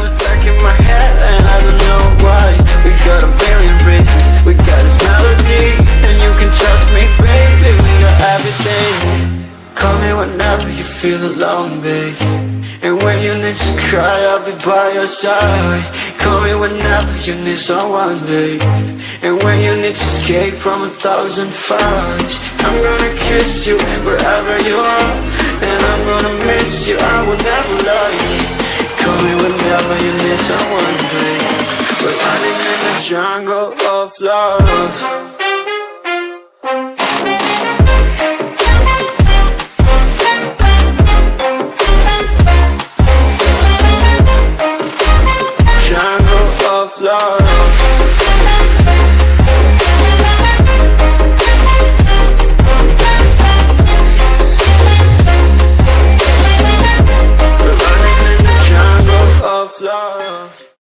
stuck in my head and I don't know why. We got a billion reasons, we got this melody, and you can trust me, baby, we got everything. Call me whenever you feel alone, babe, and when you need to cry, I'll be by your side. Call me whenever you need someone, babe, and when you need to escape from 1,000 fires. I'm gonna kiss you wherever you are, and I'm gonna miss you, I will never lie. Call me whenever you need someone, babe. We're running in the jungle of love. Love. We're running in the jungle of love.